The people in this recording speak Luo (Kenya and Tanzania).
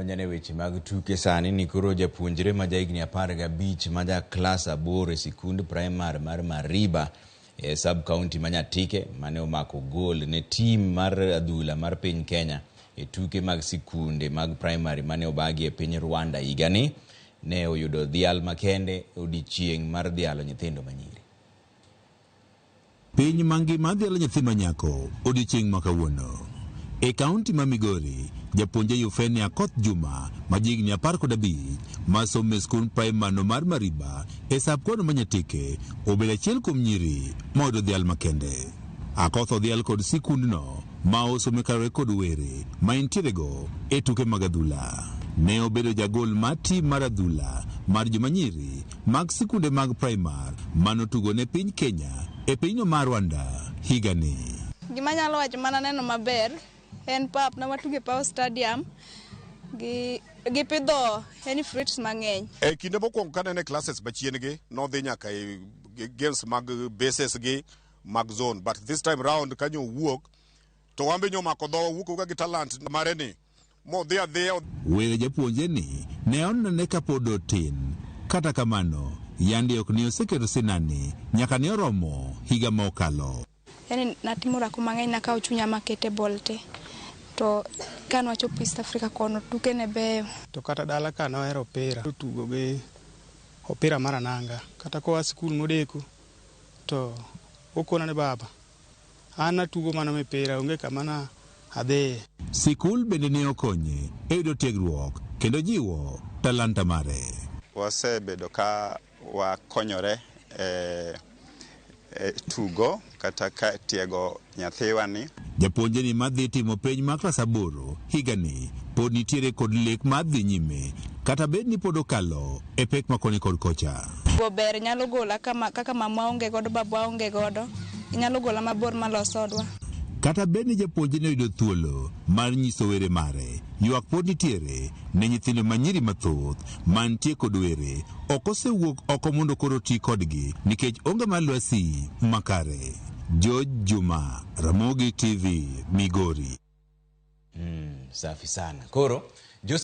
donjane weche mag tuke sani ni koro japuonjre ma jahigni 15 ma ja klas 8 e sikund primar mar Mariba e sub county ma Nyatike mane omako gol ne tim mar adhula mar piny Kenya e tuke mag sikunde mag primary mane obagi e piny Rwanda higani ne oyudo dhial makende odiochieng' mar dhialo nyithindo manyiri. Piny mangima dhialo nyathi manyako odiochieng' ma kawuono. E kaunti ma Migori, japuonje Euphenia Koth Juma ma jahigni 15 ma somo e skund primar no mar Mariba e sub kono ma Nyatike obedo achiel kuom nyiri ma oyudo dhial makende. Akoth odhial kod sikund no ma osomo karore kod were ma entiere go e tuke mag adhula. Ne obedo jagol mar tim mar adhula mar joma nyiri mag sikunde mag primar manotugo ne piny Kenya e pinyno mar Rwanda higani. Gima nyalo wacho mana neno maber en pap na watuge Power Stadium gi pidho any fruits mang'eny. E kinde mokwongo kane ne classes machien gi nodhi nyaka e games mag bases gi mag zone, but this time round kanyo wuok to wambe nyomako dho wuok ga gi talent mare ni mo dhi adhiya. Were japuonje ni ne onene kapod otin, kata kamano yandi ok ni oseketo sinani nyaka ne oromo higa ma okalo. Yani natimo rako mang'eny nakawo chunya makete bolte to kan wachopo East Africa kono tuke ne beyo. To kata dala ka nohero opira tugo gi opira mar ananga kata koa skul modeko to okona ne baba an atugo mana mipira onge kama na adhi. Sikul bende ne okonye e yudo tiegruok kendo jiwo talanta mare. Wasebedo ka wakonyore tugo kata ka tiego nyathiwa ni. Japuonje ni madhi timo penj ma klas 8 higani pod nitiere kod lek madhi nyime kata bed ni pod okalo e pek makoni kod kocha. Ber nyalo gola kaka mama onge godo baba onge godo nyalo gola mabor malosodwa. Kata bed ni japuonje ne yudo thuolo mar nyiso were mare, ywak pod nitiere ne nyithindo manyiri mathoth mantie kod were ok osewuok oko mondo koro ti kodgi nikech onge mar lwasi makare. George Juma, Ramogi TV, Migori. Safi sana. Koro